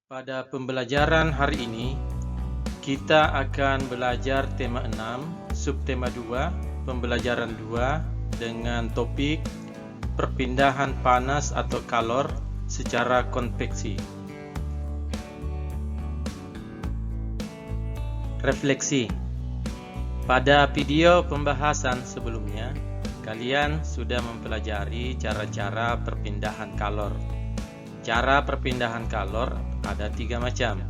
Pada pembelajaran hari ini, kita akan belajar tema 6, subtema 2, pembelajaran 2 dengan topik perpindahan panas atau kalor secara konveksi. Refleksi. Pada video pembahasan sebelumnya, kalian sudah mempelajari cara-cara perpindahan kalor. Cara perpindahan kalor ada 3 macam,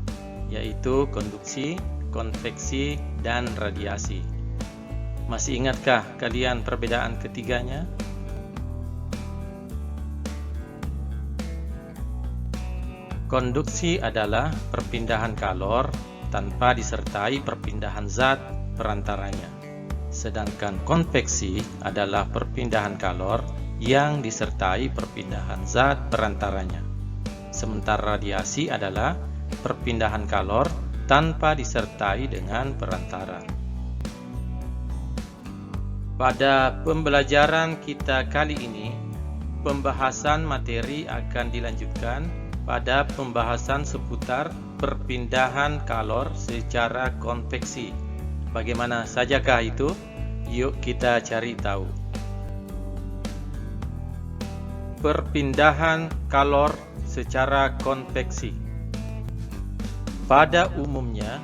yaitu konduksi, konveksi, dan radiasi. Masih ingatkah kalian perbedaan ketiganya? Konduksi adalah perpindahan kalor tanpa disertai perpindahan zat perantaranya. Sedangkan konveksi adalah perpindahan kalor yang disertai perpindahan zat perantaranya. Sementara radiasi adalah perpindahan kalor tanpa disertai dengan perantara. Pada pembelajaran kita kali ini, pembahasan materi akan dilanjutkan pada pembahasan seputar perpindahan kalor secara konveksi. Bagaimana sajakah itu? Yuk kita cari tahu. Perpindahan kalor secara konveksi. Pada umumnya,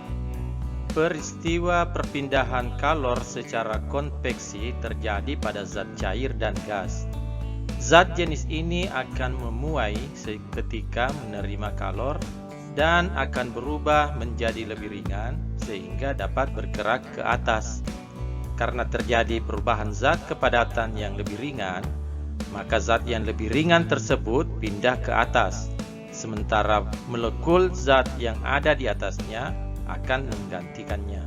peristiwa perpindahan kalor secara konveksi terjadi pada zat cair dan gas. Zat jenis ini akan memuai seketika menerima kalor dan akan berubah menjadi lebih ringan sehingga dapat bergerak ke atas. Karena terjadi perubahan zat kepadatan yang lebih ringan, maka zat yang lebih ringan tersebut pindah ke atas, sementara molekul zat yang ada di atasnya akan menggantikannya.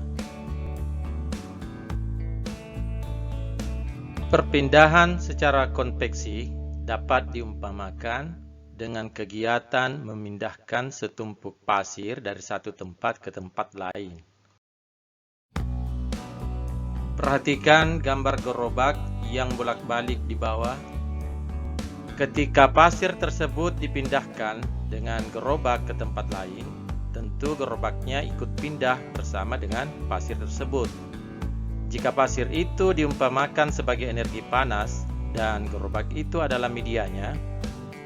Perpindahan secara konveksi dapat diumpamakan dengan kegiatan memindahkan setumpuk pasir dari satu tempat ke tempat lain. Perhatikan gambar gerobak yang bolak-balik di bawah. Ketika pasir tersebut dipindahkan dengan gerobak ke tempat lain, tentu gerobaknya ikut pindah bersama dengan pasir tersebut. Jika pasir itu diumpamakan sebagai energi panas dan gerobak itu adalah medianya,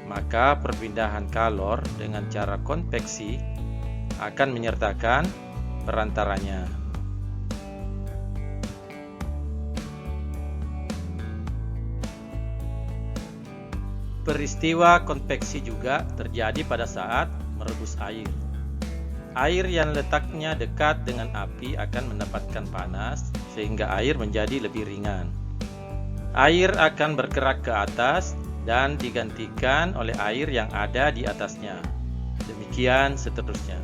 maka perpindahan kalor dengan cara konveksi akan menyertakan perantaranya. Peristiwa konveksi juga terjadi pada saat merebus air. Air yang letaknya dekat dengan api akan mendapatkan panas sehingga air menjadi lebih ringan. Air akan bergerak ke atas dan digantikan oleh air yang ada di atasnya. Demikian seterusnya.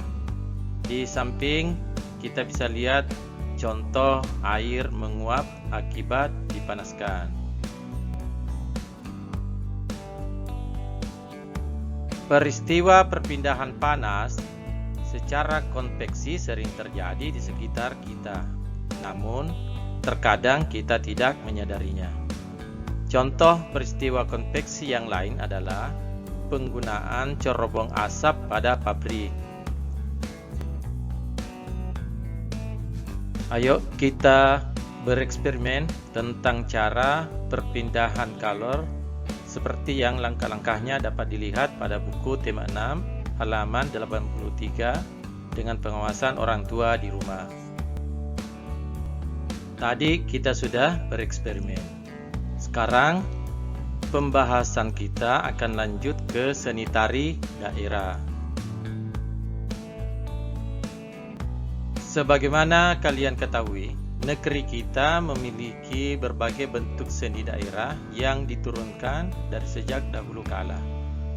Di samping kita bisa lihat contoh air menguap akibat dipanaskan. Peristiwa perpindahan panas secara konveksi sering terjadi di sekitar kita, namun terkadang kita tidak menyadarinya. Contoh peristiwa konveksi yang lain adalah penggunaan cerobong asap pada pabrik. Ayo kita bereksperimen tentang cara perpindahan kalor seperti yang langkah-langkahnya dapat dilihat pada buku tema 6 halaman 83 dengan pengawasan orang tua di rumah. Tadi kita sudah bereksperimen. Sekarang pembahasan kita akan lanjut ke seni tari daerah. Sebagaimana kalian ketahui, negeri kita memiliki berbagai bentuk seni daerah yang diturunkan dari sejak dahulu kala.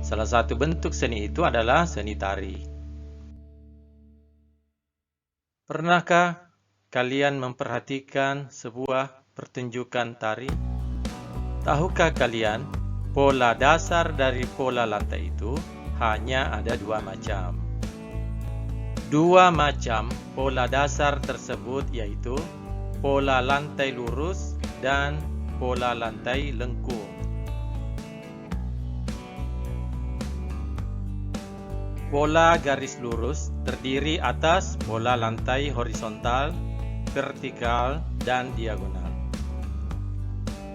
Salah satu bentuk seni itu adalah seni tari. Pernahkah kalian memperhatikan sebuah pertunjukan tari? Tahukah kalian, pola dasar dari pola lantai itu hanya ada 2 macam. 2 macam pola dasar tersebut yaitu pola lantai lurus dan pola lantai lengkung. Pola garis lurus terdiri atas pola lantai horizontal, vertikal, dan diagonal.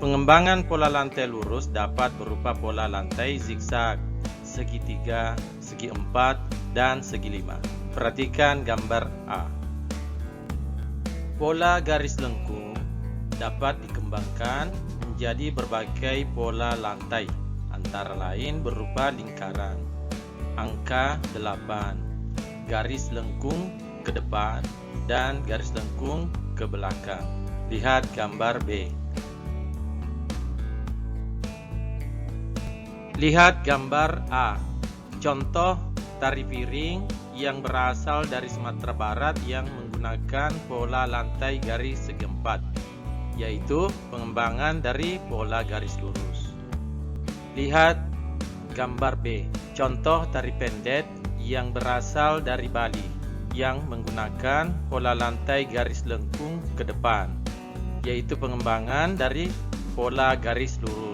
Pengembangan pola lantai lurus dapat berupa pola lantai zigzag, segitiga, segi empat, dan segi lima. Perhatikan gambar A. Pola garis lengkung dapat dikembangkan menjadi berbagai pola lantai, antara lain berupa lingkaran, angka 8, garis lengkung ke depan, dan garis lengkung ke belakang. Lihat gambar B. Lihat gambar A. Contoh tari piring yang berasal dari Sumatera Barat yang menggunakan pola lantai garis segi empat, yaitu pengembangan dari pola garis lurus. Lihat gambar B. Contoh tari pendet yang berasal dari Bali yang menggunakan pola lantai garis lengkung ke depan, yaitu pengembangan dari pola garis lurus.